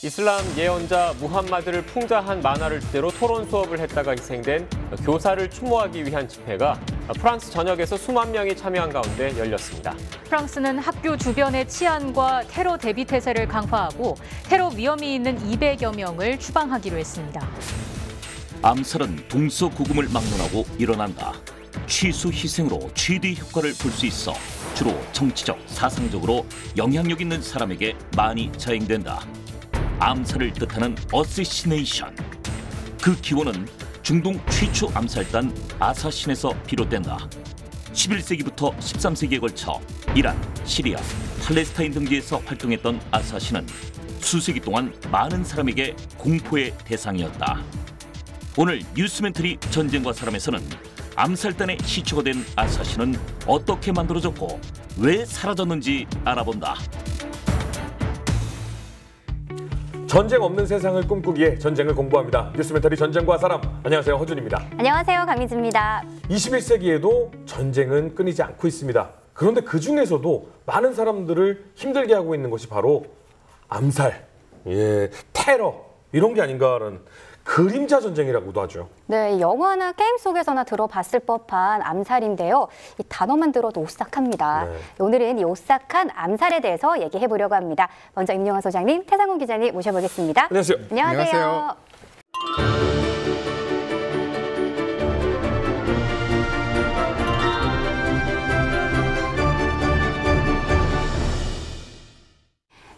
이슬람 예언자 무함마드를 풍자한 만화를 주제로 토론 수업을 했다가 희생된 교사를 추모하기 위한 집회가 프랑스 전역에서 수만 명이 참여한 가운데 열렸습니다. 프랑스는 학교 주변의 치안과 테러 대비 태세를 강화하고 테러 위험이 있는 200여 명을 추방하기로 했습니다. 암살은 동서고금을 막론하고 일어난다. 취수 희생으로 최대 효과를 볼 수 있어 주로 정치적, 사상적으로 영향력 있는 사람에게 많이 자행된다. 암살을 뜻하는 어세시네이션. 그 기원은 중동 최초 암살단 아사신에서 비롯된다. 11세기부터 13세기에 걸쳐 이란, 시리아, 팔레스타인 등지에서 활동했던 아사신은 수세기 동안 많은 사람에게 공포의 대상이었다. 오늘 뉴스멘터리 전쟁과 사람에서는 암살단의 시초가 된 아사신은 어떻게 만들어졌고 왜 사라졌는지 알아본다. 전쟁 없는 세상을 꿈꾸기에 전쟁을 공부합니다. 뉴스멘터리 전쟁과 사람. 안녕하세요. 허준입니다. 안녕하세요. 강희주입니다. 21세기에도 전쟁은 끊이지 않고 있습니다. 그런데 그중에서도 많은 사람들을 힘들게 하고 있는 것이 바로 암살, 테러 이런 게 아닌가라는 그림자 전쟁이라고도 하죠. 네, 영화나 게임 속에서나 들어봤을 법한 암살인데요. 이 단어만 들어도 오싹합니다. 네. 오늘은 이 오싹한 암살에 대해서 얘기해 보려고 합니다. 먼저 임용환 소장님, 태상훈 기자님 모셔보겠습니다. 안녕하세요. 안녕하세요.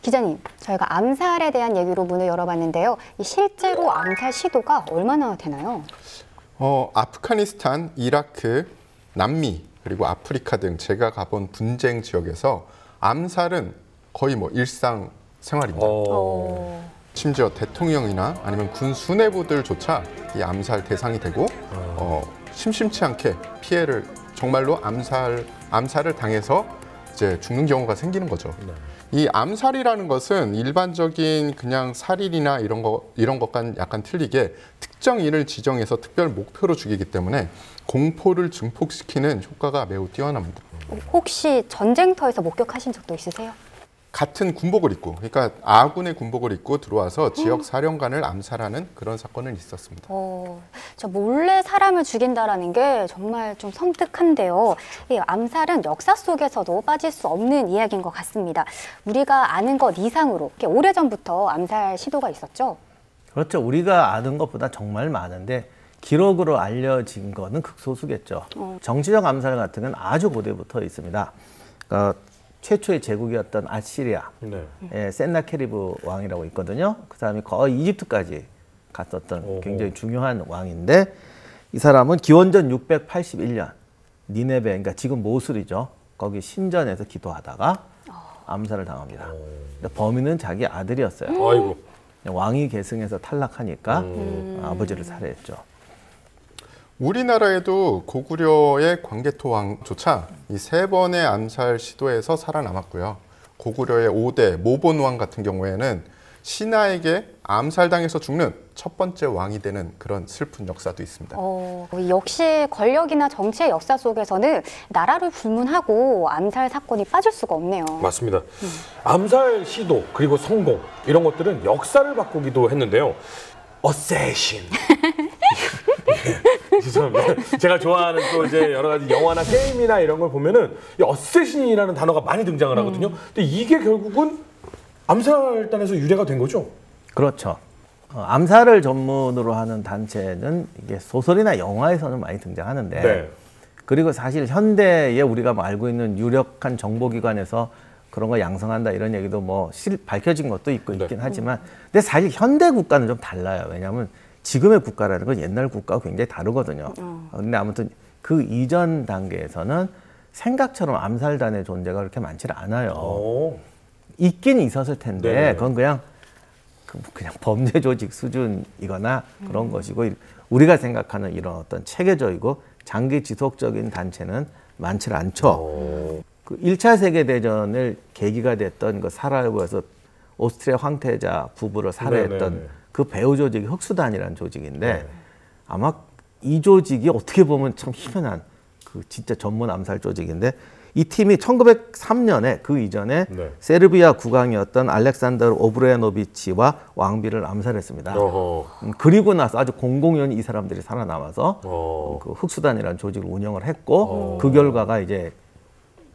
기자님, 저희가 암살에 대한 얘기로 문을 열어봤는데요. 실제로 암살 시도가 얼마나 되나요? 아프가니스탄, 이라크, 남미, 그리고 아프리카 등 제가 가본 분쟁 지역에서 암살은 거의 일상생활입니다. 심지어 대통령이나 아니면 군 수뇌부들조차 이 암살 대상이 되고 심심치 않게 피해를 정말로 암살을 당해서 이제 죽는 경우가 생기는 거죠. 네. 이 암살이라는 것은 일반적인 그냥 살인이나 이런 것과는 약간 틀리게 특정인을 지정해서 특별 목표로 죽이기 때문에 공포를 증폭시키는 효과가 매우 뛰어납니다. 혹시 전쟁터에서 목격하신 적도 있으세요? 같은 군복을 입고, 그러니까 아군의 군복을 입고 들어와서 지역 사령관을 암살하는 그런 사건은 있었습니다. 저 몰래 사람을 죽인다라는 게 정말 좀 섬뜩한데요. 이 암살은 역사 속에서도 빠질 수 없는 이야기인 것 같습니다. 우리가 아는 것 이상으로 오래전부터 암살 시도가 있었죠? 그렇죠. 우리가 아는 것보다 정말 많은데 기록으로 알려진 거는 극소수겠죠. 정치적 암살 같은 건 아주 고대부터 있습니다. 최초의 제국이었던 아시리아, 센나케리브 왕이라고 있거든요. 그 사람이 거의 이집트까지 갔었던 굉장히 중요한 왕인데, 이 사람은 기원전 681년 니네베, 그러니까 지금 모술이죠. 거기 신전에서 기도하다가 암살을 당합니다. 근데 범인은 자기 아들이었어요. 아이고. 왕위 계승해서 탈락하니까 아버지를 살해했죠. 우리나라에도 고구려의 광개토왕조차 이 3번의 암살 시도에서 살아남았고요. 고구려의 5대 모본왕 같은 경우에는 신하에게 암살당해서 죽는 첫 번째 왕이 되는 그런 슬픈 역사도 있습니다. 역시 권력이나 정치의 역사 속에서는 나라를 불문하고 암살 사건이 빠질 수가 없네요. 맞습니다. 암살 시도 그리고 성공 이런 것들은 역사를 바꾸기도 했는데요. 어세신. 죄송합니다. 제가 좋아하는 또 이제 여러 가지 영화나 게임이나 이런 걸 보면은 이 어세신이라는 단어가 많이 등장을 하거든요. 근데 이게 결국은 암살단에서 유래가 된 거죠? 그렇죠. 암살을 전문으로 하는 단체는 이게 소설이나 영화에서는 많이 등장하는데, 그리고 사실 현대에 우리가 알고 있는 유력한 정보기관에서 그런 거 양성한다 이런 얘기도 밝혀진 것도 있긴 하지만, 근데 사실 현대 국가는 좀 달라요. 왜냐하면 지금의 국가라는 건 옛날 국가와 굉장히 다르거든요. 근데 아무튼 그 이전 단계에서는 생각처럼 암살단의 존재가 그렇게 많지는 않아요. 있긴 있었을 텐데 그건 그냥 범죄 조직 수준이거나 그런 것이고, 우리가 생각하는 이런 어떤 체계적이고 장기 지속적인 단체는 많지 않죠. 그 1차 세계대전을 계기가 됐던 그 사라예보에서 오스트리아 황태자 부부를 살해했던 그 배후 조직이 흑수단이라는 조직인데, 아마 이 조직이 어떻게 보면 참 희한한 그 진짜 전문 암살 조직인데, 이 팀이 1903년에 그 이전에 네. 세르비아 국왕이었던 알렉산더 오브레노비치와 왕비를 암살했습니다. 그리고 나서 아주 공공연히 이 사람들이 살아남아서 그 흑수단이라는 조직을 운영을 했고 그 결과가 이제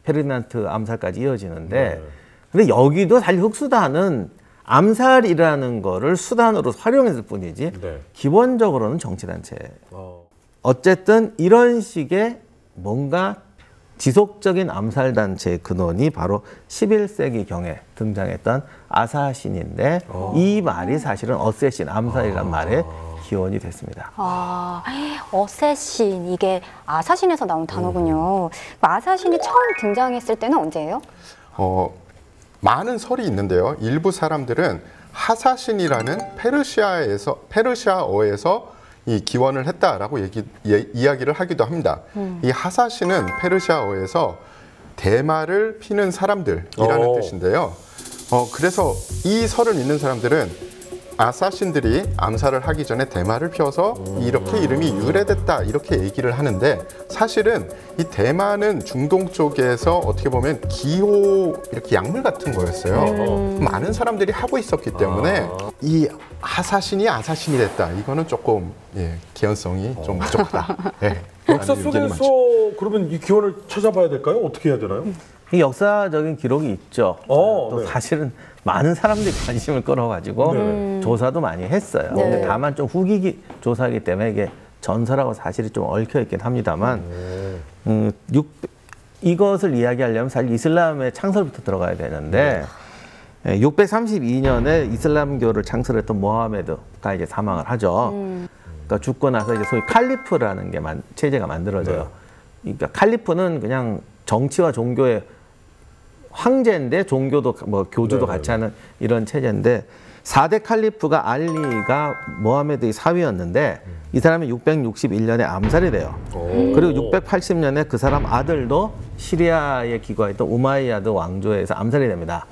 페르디난트 암살까지 이어지는데 근데 여기도 사실 흑수단은 암살이라는 거를 수단으로 활용했을 뿐이지 네. 기본적으로는 정치단체예요. 어쨌든 이런 식의 뭔가 지속적인 암살 단체의 근원이 바로 11세기경에 등장했던 아사신인데 이 말이 사실은 어세신, 암살이란 말의 기원이 됐습니다. 아, 어쌔신, 이게 아사신에서 나온 단어군요. 아사신이 처음 등장했을 때는 언제예요? 많은 설이 있는데요. 일부 사람들은 하사신이라는 페르시아어에서 이 기원을 했다라고 이야기를 하기도 합니다. 이 하사신은 페르시아어에서 대마를 피는 사람들이라는 뜻인데요. 그래서 이 설을 믿는 사람들은 아사신들이 암살을 하기 전에 대마를 피워서 이렇게 이름이 유래됐다 이렇게 얘기를 하는데 사실은 이 대마는 중동 쪽에서 어떻게 보면 기호 이렇게 약물 같은 거였어요. 많은 사람들이 하고 있었기 때문에 이 하사신이 아사신이 됐다 이거는 조금 개연성이 좀 부족하다. 역사 속에서 그러면 이 기원을 찾아봐야 될까요? 어떻게 해야 되나요? 이 역사적인 기록이 있죠. 또 네. 사실은 많은 사람들이 관심을 끌어가지고 조사도 많이 했어요. 네. 근데 다만 좀 후기 조사이기 때문에 이게 전설하고 사실이 좀 얽혀 있긴 합니다만 이것을 이야기하려면 사실 이슬람의 창설부터 들어가야 되는데 632년에 이슬람교를 창설했던 모하메드가 이제 사망을 하죠. 그러니까 죽고 나서 이제 소위 칼리프라는 게 체제가 만들어져요. 그러니까 칼리프는 그냥 정치와 종교의 황제인데 종교도 뭐 교주도 같이 하는 이런 체제인데 4대 칼리프가 알리가 모하메드의 사위였는데 이 사람이 661년에 암살이 돼요. 그리고 680년에 그 사람 아들도 시리아에 기거했던 우마이야드 왕조에서 암살이 됩니다.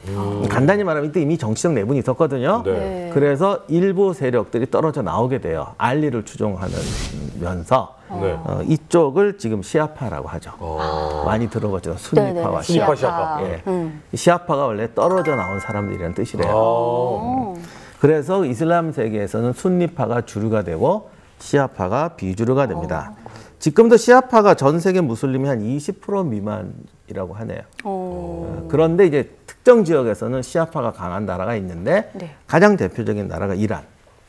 간단히 말하면 이때 이미 정치적 내분이 있었거든요. 네. 그래서 일부 세력들이 떨어져 나오게 돼요. 알리를 추종하면서 네. 이쪽을 지금 시아파라고 하죠. 많이 들어봤죠. 순니파와 네네, 시아파. 시아파. 예. 시아파가 원래 떨어져 나온 사람들이라는 뜻이래요. 그래서 이슬람 세계에서는 순니파가 주류가 되고 시아파가 비주류가 됩니다. 지금도 시아파가 전 세계 무슬림이 한 20% 미만이라고 하네요. 그런데 이제 특정 지역에서는 시아파가 강한 나라가 있는데 네. 가장 대표적인 나라가 이란.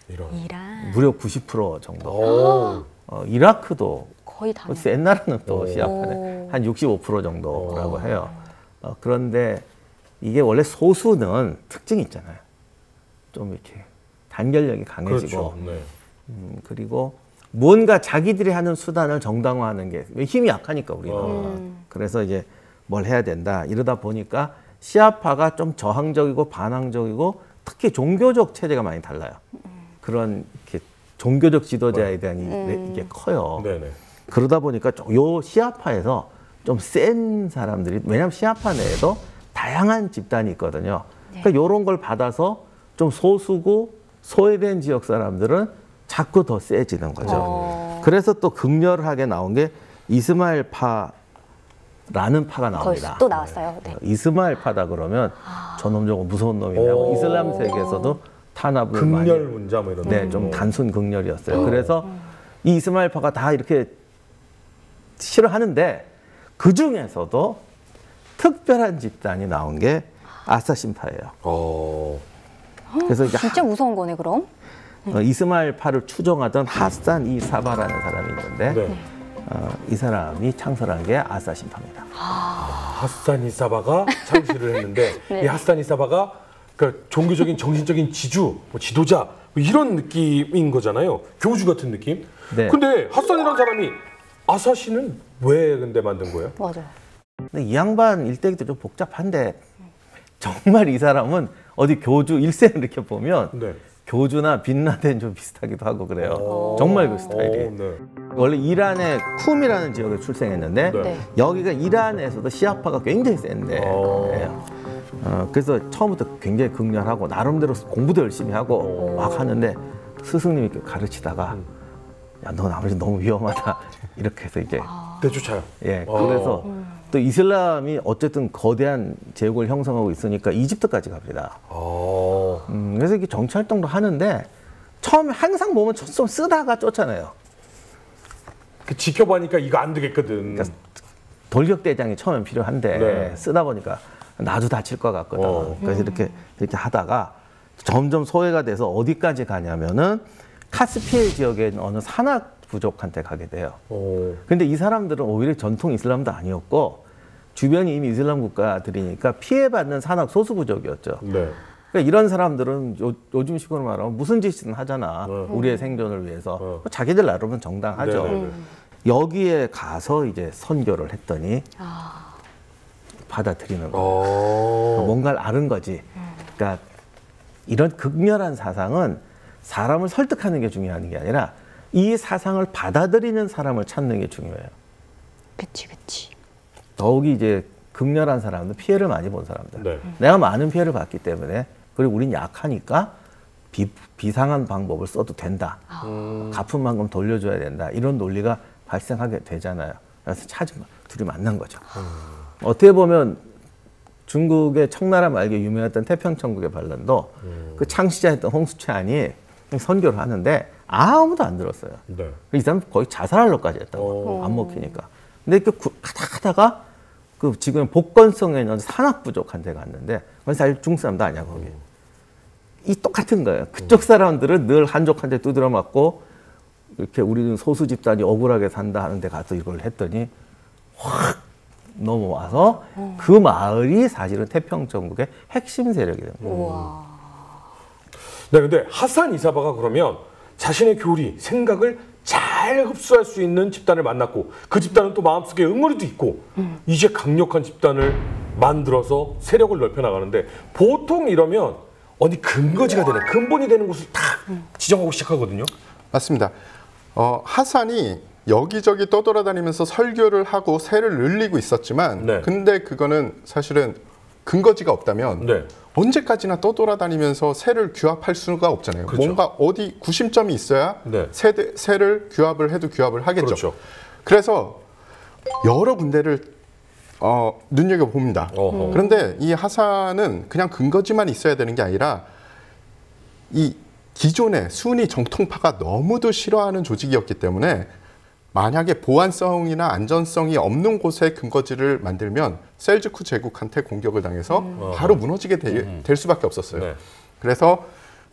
이란. 무려 90% 정도. 이라크도 거의 다. 옛날에는 또 시아파는 한 65% 정도라고 해요. 그런데 이게 원래 소수는 특징이 있잖아요. 좀 이렇게 단결력이 강해지고, 그렇죠. 네. 그리고 뭔가 자기들이 하는 수단을 정당화하는 게 왜 힘이 약하니까 우리는. 그래서 이제 뭘 해야 된다. 이러다 보니까 시아파가 좀 저항적이고 반항적이고 특히 종교적 체제가 많이 달라요. 그런 이렇게 종교적 지도자에 대한 이게 커요. 네네. 그러다 보니까 요 시아파에서 좀 센 사람들이, 왜냐하면 시아파 내에도 다양한 집단이 있거든요. 그러니까 이런 걸 받아서 좀 소수고 소외된 지역 사람들은 자꾸 더 세지는 거죠. 그래서 또 극렬하게 나온 게 이스마일파라는 파가 나옵니다. 거기서 또 나왔어요. 네. 이스마일파다 그러면 저놈 저거 무서운 놈이냐고 이슬람 세계에서도 탄압을 극렬 많이, 문자 뭐 이런. 네, 좀 단순 극렬이었어요. 그래서 이 이스마일파가 다 이렇게 싫어하는데 그 중에서도 특별한 집단이 나온 게 아사신파예요. 그래서 이제 진짜 무서운 거네, 그럼? 이스마일파를 추종하던 하산 이 사바라는 사람이 있는데 네. 이 사람이 창설한 게 아사신파입니다. 하산 이사바가 창시를 했는데 네. 이 하산 이사바가 그러니까 종교적인 정신적인 지주, 뭐 지도자 뭐 이런 느낌인 거잖아요. 교주 같은 느낌. 네. 근데 하산이라는 사람이 아사신은 왜 근데 만든 거예요? 맞아요. 근데 이 양반 일대기도 좀 복잡한데 정말 이 사람은 어디 교주 일생을 이렇게 보면 네. 교주나 빈라덴 좀 비슷하기도 하고 그래요. 정말 그 스타일이. 네. 원래 이란의 쿰이라는 지역에 출생했는데 네. 여기가 이란에서도 시아파가 굉장히 센데 그래서 처음부터 굉장히 극렬하고 나름대로 공부도 열심히 하고 막 하는데 스승님이 이렇게 가르치다가 야, 너 아버지 너무 위험하다 이렇게 해서 이제 내쫓아요. 그래서 또 이슬람이 어쨌든 거대한 제국을 형성하고 있으니까 이집트까지 갑니다. 그래서 이렇게 정치 활동도 하는데 처음에 항상 보면 좀 쓰다가 쫓아내요. 그 지켜보니까 이거 안 되겠거든. 그러니까 돌격대장이 처음엔 필요한데 네. 쓰다 보니까 나도 다칠 것 같거든. 그래서 이렇게 하다가 점점 소외가 돼서 어디까지 가냐면은 카스피해 지역에 있는 어느 산악 부족한테 가게 돼요. 근데 이 사람들은 오히려 전통 이슬람도 아니었고 주변이 이미 이슬람 국가들이니까 피해받는 산악 소수 부족이었죠. 네. 그러니까 이런 사람들은 요즘 식으로 말하면 무슨 짓이든 하잖아. 우리의 생존을 위해서. 자기들 나름은 정당하죠. 네. 여기에 가서 이제 선교를 했더니 받아들이는 거예요. 뭔가를 아는 거지. 그러니까 이런 극렬한 사상은 사람을 설득하는 게 중요한 게 아니라 이 사상을 받아들이는 사람을 찾는 게 중요해요. 그치. 더욱이 이제 극렬한 사람들, 피해를 많이 본 사람들. 네. 내가 많은 피해를 봤기 때문에 그리고 우린 약하니까 비상한 방법을 써도 된다. 갚은 만큼 돌려줘야 된다. 이런 논리가 발생하게 되잖아요. 그래서 찾은 거, 둘이 만난 거죠. 어떻게 보면 중국의 청나라 말기에 유명했던 태평천국의 반란도 그 창시자였던 홍수찬이 선교를 하는데 아무도 안 들었어요. 네. 이 사람 거의 자살하려까지 했다고. 안 먹히니까. 근데 이렇게 가다가 그 지금 복건성에 있는 산악 부족한데 갔는데 그건 사실 중국 사람도 아니야 거기. 이 똑같은 거예요. 그쪽 사람들은 늘 한족한테 두드려 맞고 이렇게 우리는 소수 집단이 억울하게 산다 하는데 가서 이걸 했더니 확 넘어와서 그 마을이 사실은 태평천국의 핵심 세력이 된 거예요. 네, 근데 하산 이사바가 그러면 자신의 교리, 생각을 잘 흡수할 수 있는 집단을 만났고 그 집단은 또 마음속에 응어리도 있고 이제 강력한 집단을 만들어서 세력을 넓혀 나가는데 보통 이러면 어디 근거지가 되는 근본이 되는 곳을 다 지정하고 시작하거든요. 맞습니다. 하산이 여기저기 떠돌아다니면서 설교를 하고 세를 늘리고 있었지만 네. 근데 그거는 사실은 근거지가 없다면 네. 언제까지나 떠돌아다니면서 세를 규합할 수가 없잖아요. 그렇죠. 뭔가 어디 구심점이 있어야 네. 세를 규합을 해도 규합을 하겠죠. 그렇죠. 그래서 여러 군데를 눈여겨봅니다. 그런데 이 하산은 그냥 근거지만 있어야 되는 게 아니라 이 기존의 순위 정통파가 너무도 싫어하는 조직이었기 때문에 만약에 보안성이나 안전성이 없는 곳에 근거지를 만들면 셀주크 제국한테 공격을 당해서 바로 무너지게 될 수밖에 없었어요. 네. 그래서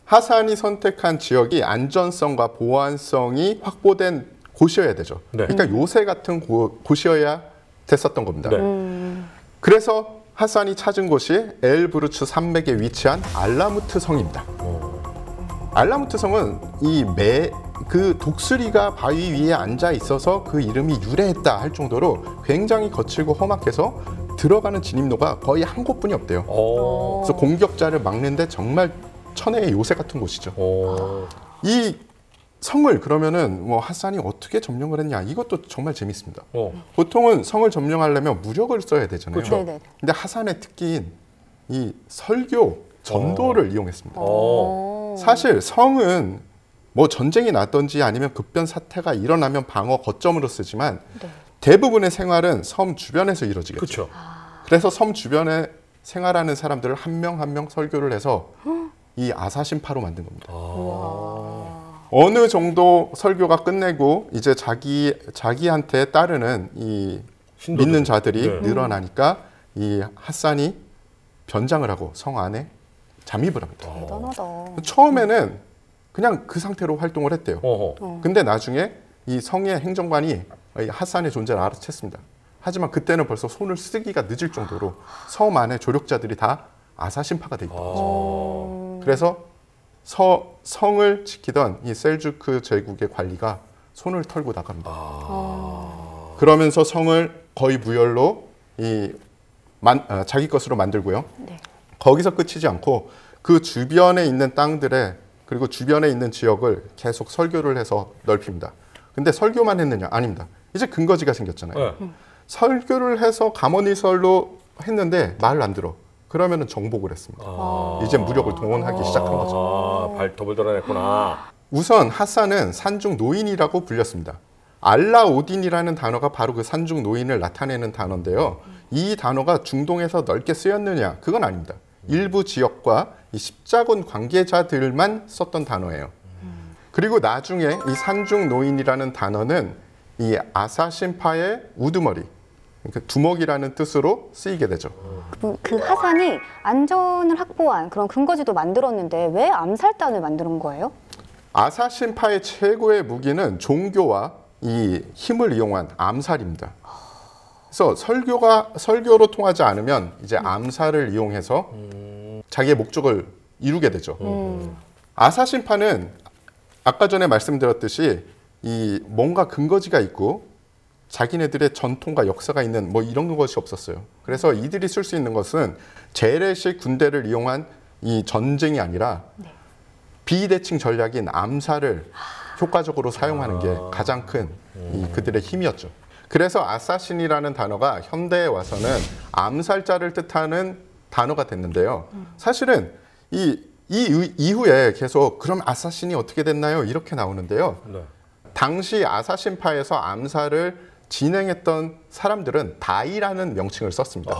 하산이 선택한 지역이 안전성과 보안성이 확보된 곳이어야 되죠. 네. 그러니까 요새 같은 곳이어야 됐었던 겁니다. 네. 그래서 하산이 찾은 곳이 엘브루츠 산맥에 위치한 알라무트 성입니다. 알라무트 성은 그 독수리가 바위 위에 앉아 있어서 그 이름이 유래했다 할 정도로 굉장히 거칠고 험악해서 들어가는 진입로가 거의 한 곳뿐이 없대요. 그래서 공격자를 막는데 정말 천혜의 요새 같은 곳이죠. 이 성을 그러면은 뭐 하산이 어떻게 점령을 했냐 이것도 정말 재밌습니다. 보통은 성을 점령하려면 무력을 써야 되잖아요. 그렇죠. 근데 하산의 특기인 이 설교, 전도를 이용했습니다. 사실 성은 뭐 전쟁이 났든지 아니면 급변 사태가 일어나면 방어 거점으로 쓰지만 대부분의 생활은 섬 주변에서 이루어지겠죠. 그렇죠. 그래서 섬 주변에 생활하는 사람들을 한 명 한 명 설교를 해서 이 아사신파로 만든 겁니다. 어느 정도 설교가 끝내고 이제 자기한테 따르는 이 신도들. 믿는 자들이 네. 늘어나니까 이 핫산이 변장을 하고 성 안에 잠입을 합니다. 대단하다. 처음에는 그냥 그 상태로 활동을 했대요. 어허. 근데 나중에 이 성의 행정관이 이 핫산의 존재를 알아챘습니다. 하지만 그때는 벌써 손을 쓰기가 늦을 정도로 섬 안에 조력자들이 다 아사신파가 돼 있던 거죠. 그래서 성을 지키던 이 셀주크 제국의 관리가 손을 털고 나갑니다. 그러면서 성을 거의 무혈로 자기 것으로 만들고요. 네. 거기서 끝이지 않고 그 주변에 있는 땅들에 그리고 주변에 있는 지역을 계속 설교를 해서 넓힙니다. 근데 설교만 했느냐? 아닙니다. 이제 근거지가 생겼잖아요. 네. 설교를 해서 감언이설로 했는데 말을 안 들어. 그러면은 정복을 했습니다. 이제 무력을 동원하기 시작한 거죠. 발톱을 드러냈구나. 우선 핫산은 산중 노인이라고 불렸습니다. 알라오딘이라는 단어가 바로 그 산중 노인을 나타내는 단어인데요. 이 단어가 중동에서 넓게 쓰였느냐? 그건 아닙니다. 일부 지역과 이 십자군 관계자들만 썼던 단어예요. 그리고 나중에 이 산중 노인이라는 단어는 이 아사신파의 우두머리, 그러니까 두목이라는 뜻으로 쓰이게 되죠. 그 하산이 안전을 확보한 그런 근거지도 만들었는데 왜 암살단을 만드는 거예요? 아사신파의 최고의 무기는 종교와 이 힘을 이용한 암살입니다. 그래서 설교로 통하지 않으면 이제 암살을 이용해서 자기의 목적을 이루게 되죠. 아사신파는 아까 전에 말씀드렸듯이 이 뭔가 근거지가 있고 자기네들의 전통과 역사가 있는 뭐 이런 것이 없었어요. 그래서 이들이 쓸 수 있는 것은 재래식 군대를 이용한 이 전쟁이 아니라 비대칭 전략인 암살을 효과적으로 사용하는 게 가장 큰 그들의 힘이었죠. 그래서 아사신이라는 단어가 현대에 와서는 암살자를 뜻하는 단어가 됐는데요. 사실은 이 이후에 계속 그럼 아사신이 어떻게 됐나요? 이렇게 나오는데요. 네. 당시 아사신파에서 암살을 진행했던 사람들은 다이라는 명칭을 썼습니다.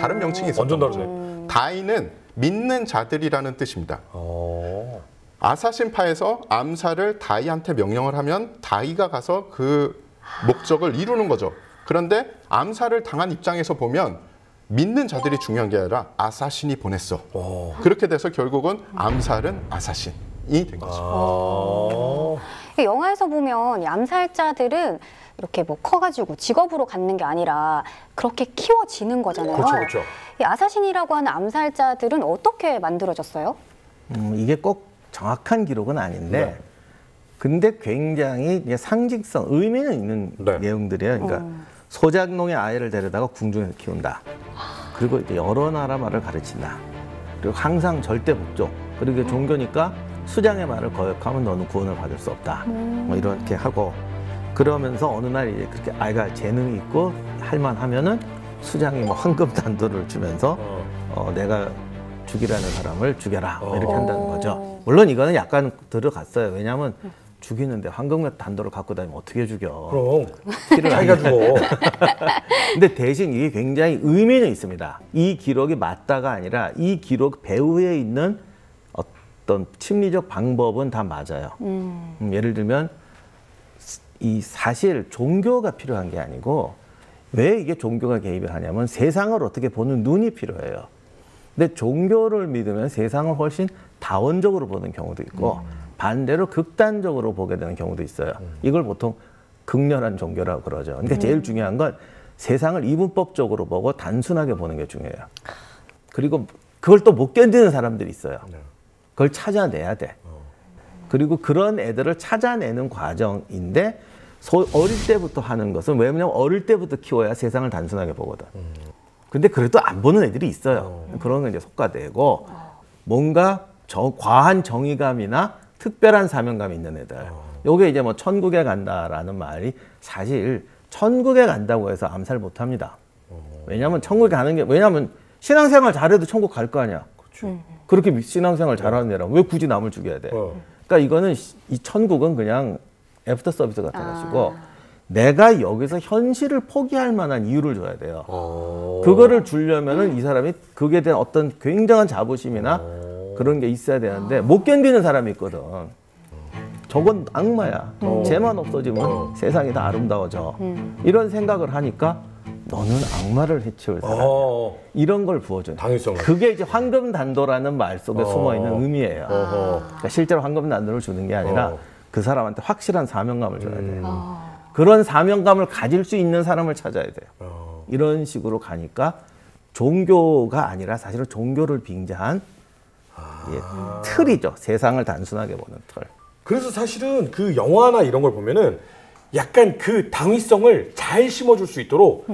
다른 명칭이 있었던 완전 다르네. 다이는 믿는 자들이라는 뜻입니다. 아사신파에서 암살을 다이한테 명령을 하면 다이가 가서 그 목적을 이루는 거죠. 그런데 암살을 당한 입장에서 보면 믿는 자들이 중요한 게 아니라 아사신이 보냈어. 그렇게 돼서 결국은 암살은 아사신이 된 거죠. 영화에서 보면 이 암살자들은 이렇게 뭐 커가지고 직업으로 갖는 게 아니라 그렇게 키워지는 거잖아요. 그렇죠, 그렇죠. 이 아사신이라고 하는 암살자들은 어떻게 만들어졌어요? 이게 꼭 정확한 기록은 아닌데 네. 근데 굉장히 이게 상징성, 의미는 있는 네. 내용들이에요. 그러니까 소작농의 아이를 데려다가 궁중에서 키운다. 그리고 이제 여러 나라 말을 가르친다. 그리고 항상 절대 복종. 그리고 종교니까 수장의 말을 거역하면 너는 구원을 받을 수 없다. 뭐 이렇게 하고 그러면서 어느 날 이제 그렇게 아이가 재능이 있고 할만하면은 수장이 뭐 황금 단도를 주면서 내가 죽이라는 사람을 죽여라 뭐 이렇게 한다는 거죠. 물론 이거는 약간 들어갔어요. 왜냐하면 죽이는데 황금 단도를 갖고 다니면 어떻게 죽여? 그럼 피를 자기가 죽어. 근데 대신 이게 굉장히 의미는 있습니다. 이 기록이 맞다가 아니라 이 기록 배후에 있는 어떤 심리적 방법은 다 맞아요. 예를 들면 이 사실 종교가 필요한 게 아니고 왜 이게 종교가 개입을 하냐면 세상을 어떻게 보는 눈이 필요해요. 근데 종교를 믿으면 세상을 훨씬 다원적으로 보는 경우도 있고 반대로 극단적으로 보게 되는 경우도 있어요. 이걸 보통 극렬한 종교라고 그러죠. 그러니까 제일 중요한 건 세상을 이분법적으로 보고 단순하게 보는 게 중요해요. 그리고 그걸 또 못 견디는 사람들이 있어요. 그걸 찾아내야 돼. 그리고 그런 애들을 찾아내는 과정인데 어릴 때부터 하는 것은 왜냐면 어릴 때부터 키워야 세상을 단순하게 보거든. 근데 그래도 안 보는 애들이 있어요. 그런 건 이제 속가되고 뭔가 과한 정의감이나 특별한 사명감이 있는 애들. 요게 이제 뭐 천국에 간다라는 말이 사실 천국에 간다고 해서 암살 못 합니다. 왜냐면 천국에 가는 게 왜냐면 신앙생활 잘해도 천국 갈 거 아니야. 그렇게 신앙생활 잘하는 애라 왜 굳이 남을 죽여야 돼? 그러니까 이거는 이 천국은 그냥 애프터 서비스 같은 것이고 내가 여기서 현실을 포기할 만한 이유를 줘야 돼요. 그거를 주려면은 이 사람이 그게 대한 어떤 굉장한 자부심이나 그런 게 있어야 되는데 못 견디는 사람이 있거든. 저건 악마야. 쟤만 없어지면 세상이 다 아름다워져. 이런 생각을 하니까 너는 악마를 해치울 사람. 이런 걸 부어줘요. 당위성을. 그게 이제 황금 단도라는 말 속에 숨어 있는 의미예요. 그러니까 실제로 황금 단도를 주는 게 아니라 그 사람한테 확실한 사명감을 줘야 돼요. 그런 사명감을 가질 수 있는 사람을 찾아야 돼요. 이런 식으로 가니까 종교가 아니라 사실은 종교를 빙자한 틀이죠. 세상을 단순하게 보는 틀. 그래서 사실은 그 영화나 이런 걸 보면은 약간 그 당위성을 잘 심어줄 수 있도록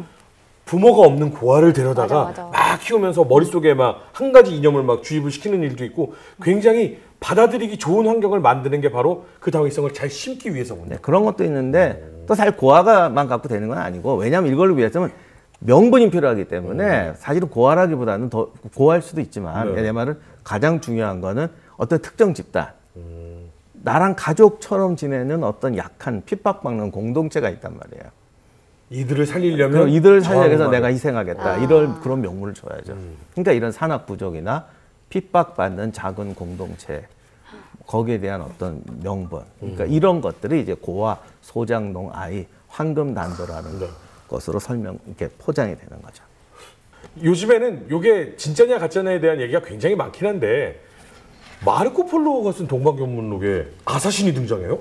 부모가 없는 고아를 데려다가 맞아. 막 키우면서 머릿속에 막 한 가지 이념을 막 주입을 시키는 일도 있고 굉장히 받아들이기 좋은 환경을 만드는 게 바로 그 당위성을 잘 심기 위해서군요. 네, 그런 것도 있는데 또 사실 고아가만 갖고 되는 건 아니고 왜냐하면 이걸 위해서는 명분이 필요하기 때문에 사실은 고아라기보다는 더 고아일 수도 있지만 네. 내 말은 가장 중요한 거는 어떤 특정 집단 나랑 가족처럼 지내는 어떤 약한 핍박받는 공동체가 있단 말이에요. 이들을 살리려면 그럼 이들을 살리기 위해서 저항만. 내가 희생하겠다. 이런 그런 명분을 줘야죠. 그러니까 이런 산악 부족이나 핍박받는 작은 공동체 거기에 대한 어떤 명분. 그러니까 이런 것들이 이제 고아, 소장농, 아이, 황금 단도라는 것으로 이렇게 포장이 되는 거죠. 요즘에는 이게 진짜냐 가짜냐에 대한 얘기가 굉장히 많긴 한데 마르코 폴로가 쓴 동방견문록에 아사신이 등장해요?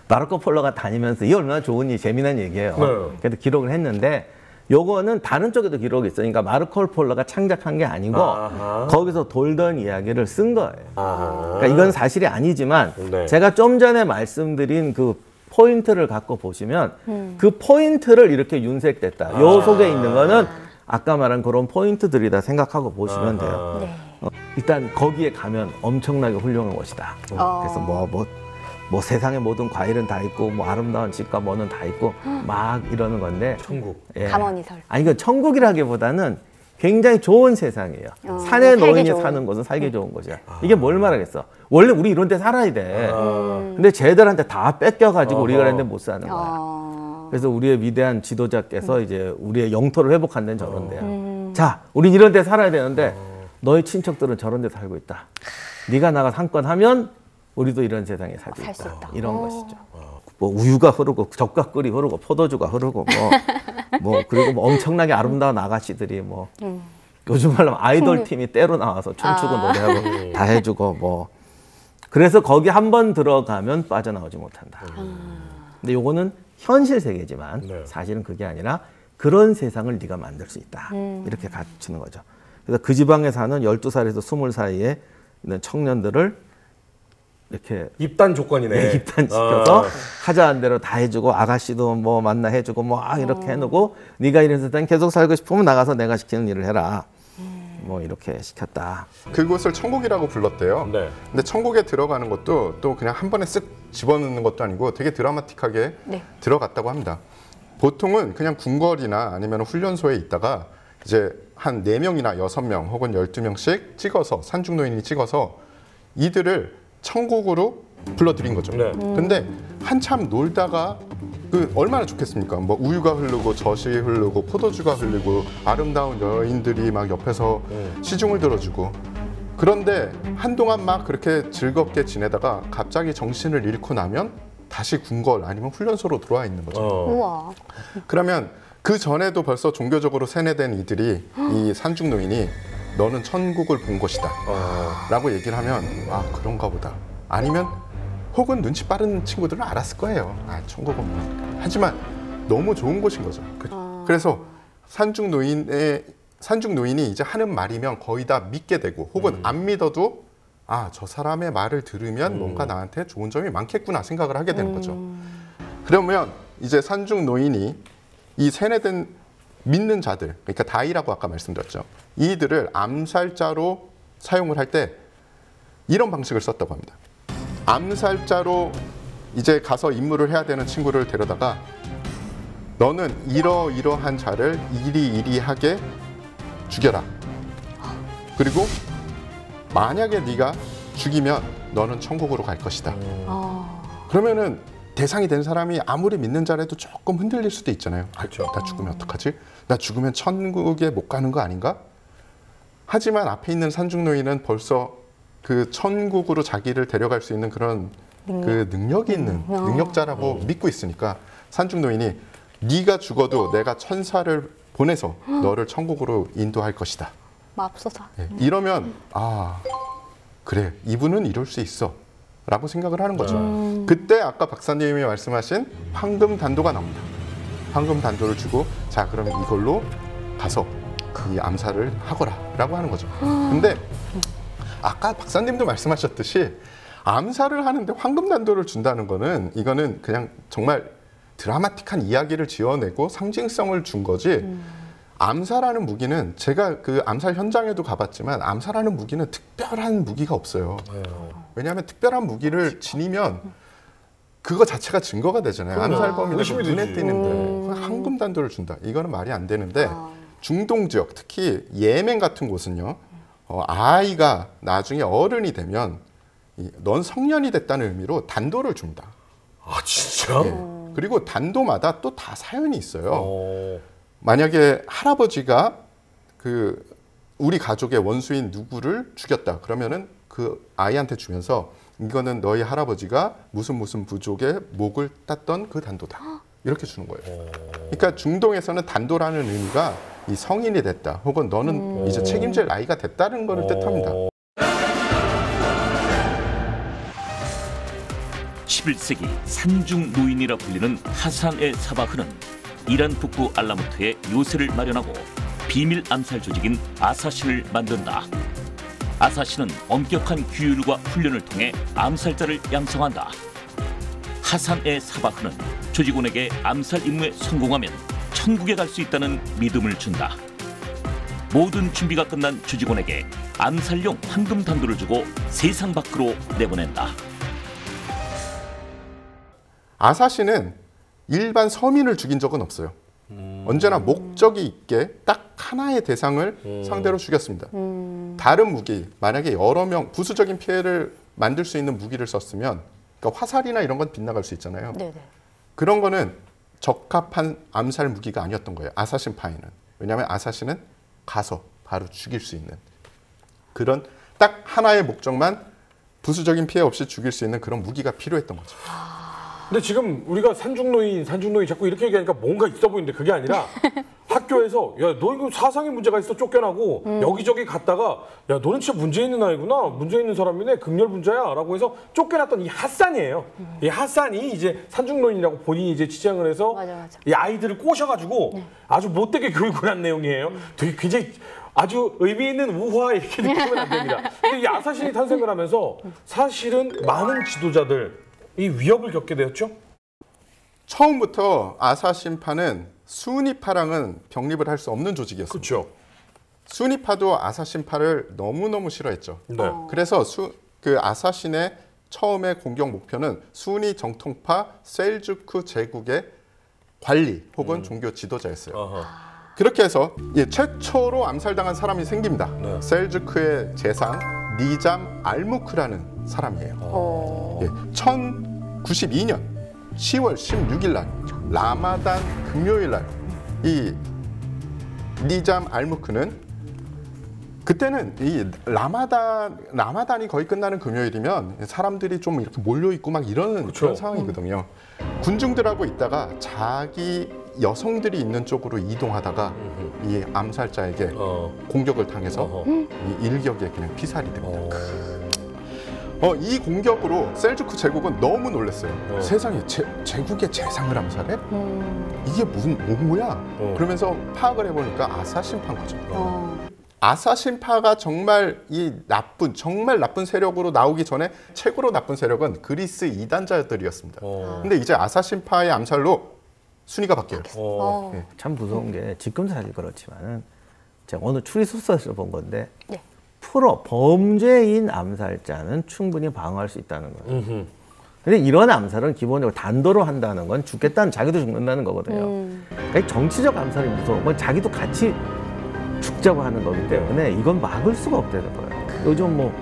마르코 폴로가 다니면서 이게 얼마나 좋은 재미난 얘기예요. 네. 그래도 기록을 했는데 요거는 다른 쪽에도 기록이 있어요. 그러니까 마르코 폴로가 창작한 게 아니고 아하. 거기서 돌던 이야기를 쓴 거예요. 아하. 그러니까 이건 사실이 아니지만 네. 제가 좀 전에 말씀드린 그 포인트를 갖고 보시면 그 포인트를 이렇게 윤색됐다. 요 속에 있는 거는 아까 말한 그런 포인트들이다 생각하고 보시면 돼요. 네. 일단 거기에 가면 엄청나게 훌륭한 곳이다. 그래서 뭐 세상의 모든 과일은 다 있고 뭐 아름다운 집과 뭐는 다 있고 막 이러는 건데 천국. 예. 감언이설. 아니 이건 천국이라기보다는 굉장히 좋은 세상이에요. 살기 산에 노인이 좋은. 사는 곳은 살기 좋은 곳이야. 이게 뭘 말하겠어? 원래 우리 이런 데 살아야 돼. 근데 쟤들한테 다 뺏겨가지고 우리가 이런 데 못 사는 거야. 그래서 우리의 위대한 지도자께서 이제 우리의 영토를 회복한 데는 저런 데야. 자, 우린 이런 데 살아야 되는데 너희 친척들은 저런 데 살고 있다. 네가 나가 상권하면 우리도 이런 세상에 살고 살 수 있다. 있다. 이런 것이죠. 뭐 우유가 흐르고 젓가 끓이 흐르고 포도주가 흐르고 뭐 그리고 뭐 엄청나게 아름다운 아가씨들이 뭐 요즘 말로 아이돌 팀이 때로 나와서 춤추고 노래하고 다 해주고 뭐 그래서 거기 한 번 들어가면 빠져나오지 못한다. 근데 요거는 현실 세계지만 네. 사실은 그게 아니라 그런 세상을 네가 만들 수 있다. 이렇게 가르치는 거죠. 그래서 그 지방에 사는 12살에서 20 사이에 있는 청년들을 이렇게 입단 조건이네. 입단시켜서 하자한 대로 다 해주고 아가씨도 뭐 만나 해주고 뭐 이렇게 해놓고 네가 이런 세상 계속 살고 싶으면 나가서 내가 시키는 일을 해라. 뭐 이렇게 시켰다. 그곳을 천국이라고 불렀대요. 네. 근데 천국에 들어가는 것도 또 그냥 한 번에 쓱 집어넣는 것도 아니고 되게 드라마틱하게 네. 들어갔다고 합니다. 보통은 그냥 궁궐이나 아니면 훈련소에 있다가 이제 한 4명이나 6명 혹은 12명씩 찍어서 산중노인이 찍어서 이들을 천국으로 불러들인 거죠. 네. 근데 한참 놀다가 그 얼마나 좋겠습니까? 뭐 우유가 흐르고 젖이 흐르고 포도주가 흐르고 아름다운 여인들이 막 옆에서 시중을 들어주고 그런데 한동안 막 그렇게 즐겁게 지내다가 갑자기 정신을 잃고 나면 다시 궁궐 아니면 훈련소로 들어와 있는 거죠. 우와. 그러면 그 전에도 벌써 종교적으로 세뇌된 이들이 이 산중노인이 너는 천국을 본 것이다 라고 얘기를 하면 아 그런가 보다 아니면 혹은 눈치 빠른 친구들은 알았을 거예요. 아 천국은 뭐. 하지만 너무 좋은 곳인 거죠. 그래서 산중노인이 이제 하는 말이면 거의 다 믿게 되고 혹은 안 믿어도 아 저 사람의 말을 들으면 뭔가 나한테 좋은 점이 많겠구나 생각을 하게 되는 거죠. 그러면 이제 산중노인이 이 세뇌된 믿는 자들, 그러니까 다이라고 아까 말씀드렸죠. 이들을 암살자로 사용을 할 때 이런 방식을 썼다고 합니다. 암살자로 이제 가서 임무를 해야 되는 친구를 데려다가 너는 이러이러한 자를 이리이리하게 죽여라. 그리고 만약에 네가 죽이면 너는 천국으로 갈 것이다. 그러면은 대상이 된 사람이 아무리 믿는 자라도 조금 흔들릴 수도 있잖아요. 그렇죠. 나 죽으면 어떡하지? 나 죽으면 천국에 못 가는 거 아닌가? 하지만 앞에 있는 산중노인은 벌써 그 천국으로 자기를 데려갈 수 있는 그런 그 능력이 있는 능력자라고 믿고 있으니까 산중노인이 네가 죽어도 내가 천사를 보내서 너를 천국으로 인도할 것이다. 맙소사. 네, 이러면 아 그래 이분은 이럴 수 있어 라고 생각을 하는 거죠. 그때 아까 박사님이 말씀하신 황금 단도가 나옵니다. 황금 단도를 주고 자 그러면 이걸로 가서 이 암살을 하거라 라고 하는 거죠. 근데 아까 박사님도 말씀하셨듯이 암살을 하는데 황금 단도를 준다는 거는 이거는 그냥 정말 드라마틱한 이야기를 지어내고 상징성을 준 거지 암살하는 무기는 제가 그 암살 현장에도 가봤지만 암살하는 무기는 특별한 무기가 없어요. 왜냐하면 특별한 무기를 지니면 그거 자체가 증거가 되잖아요. 암살범이라고 의심이 눈에 되지. 띄는데 황금 단도를 준다. 이거는 말이 안 되는데 중동 지역 특히 예멘 같은 곳은요. 아이가 나중에 어른이 되면 넌 성년이 됐다는 의미로 단도를 줍니다. 아 진짜? 예. 그리고 단도마다 또 다 사연이 있어요. 만약에 할아버지가 우리 가족의 원수인 누구를 죽였다 그러면은 그 아이한테 주면서 이거는 너희 할아버지가 무슨 부족의 목을 땄던 그 단도다 이렇게 주는 거예요. 그러니까 중동에서는 단도라는 의미가 이 성인이 됐다 혹은 너는 이제 책임질 나이가 됐다는 것을 뜻합니다. 11세기 산중 노인이라 불리는 하산의 사바흐는 이란 북부 알라무트에 요새를 마련하고 비밀 암살 조직인 아사신을 만든다. 아사신은 엄격한 규율과 훈련을 통해 암살자를 양성한다. 하산의 사바흐는 조직원에게 암살 임무에 성공하면 천국에 갈 수 있다는 믿음을 준다. 모든 준비가 끝난 조직원에게 암살용 황금 단도를 주고 세상 밖으로 내보낸다. 아사신은 일반 서민을 죽인 적은 없어요. 언제나 목적이 있게 딱 하나의 대상을 상대로 죽였습니다. 다른 무기, 만약에 여러 명 부수적인 피해를 만들 수 있는 무기를 썼으면 그러니까 화살이나 이런 건 빗나갈 수 있잖아요. 네네. 그런 거는 적합한 암살 무기가 아니었던 거예요. 아사신 파이는. 왜냐하면 아사신은 가서 바로 죽일 수 있는 그런 딱 하나의 목적만 부수적인 피해 없이 죽일 수 있는 그런 무기가 필요했던 거죠. 근데 지금 우리가 산중노인 자꾸 이렇게 얘기하니까 뭔가 있어 보이는데 그게 아니라 학교에서 야, 너 이거 사상에 문제가 있어 쫓겨나고 여기저기 갔다가 야, 너는 진짜 문제 있는 아이구나. 문제 있는 사람이네. 극렬 분자야. 라고 해서 쫓겨났던 이 핫산이에요. 이 핫산이 이제 산중노인이라고 본인이 이제 지정을 해서 맞아. 이 아이들을 꼬셔가지고 아주 못되게 교육을 한 내용이에요. 되게 굉장히 아주 의미 있는 우화 이렇게 느끼면 안 됩니다. 근데 이 아사신이 탄생을 하면서 사실은 많은 지도자들 이 위협을 겪게 되었죠? 처음부터 아사신파는 수니파랑은 병립을 할 수 없는 조직이었습니다. 그렇죠. 수니파도 아사신파를 너무너무 싫어했죠. 네. 그래서 그 아사신의 처음의 공격 목표는 수니 정통파 셀주크 제국의 관리 혹은 종교 지도자였어요. 어허. 그렇게 해서 최초로 암살당한 사람이 생깁니다. 네. 셀주크의 재상 니잠 알무크라는 사람이에요. 1092년 10월 16일 날 라마단 금요일 날 이 니잠 알무크는 그때는 이 라마단이 거의 끝나는 금요일이면 사람들이 좀 이렇게 몰려 있고 막 이러는 그렇죠. 그런 상황이거든요. 군중들하고 있다가 자기 여성들이 있는 쪽으로 이동하다가 이 암살자에게 공격을 당해서 이 일격에 그냥 피살이 됩니다. 이 공격으로 셀주크 제국은 너무 놀랐어요. 세상에 제국의 재상을 암살해? 이게 뭐야? 그러면서 파악을 해보니까 아사신파인 거죠. 아사신파가 정말 정말 나쁜 세력으로 나오기 전에 최고로 나쁜 세력은 그리스 이단자들이었습니다. 근데 이제 아사신파의 암살로 순위가 바뀌어요. 참 무서운 게 지금 사실 그렇지만은 제가 오늘 추리소설에서 본 건데 네. 범죄인 암살자는 충분히 방어할 수 있다는 거예요. 근데 이런 암살은 기본적으로 단도로 한다는 건 죽겠다는 자기도 죽는다는 거거든요. 그러니까 정치적 암살이 무서운 건 자기도 같이 죽자고 하는 거기 때문에 이건 막을 수가 없다는 거예요. 요즘 뭐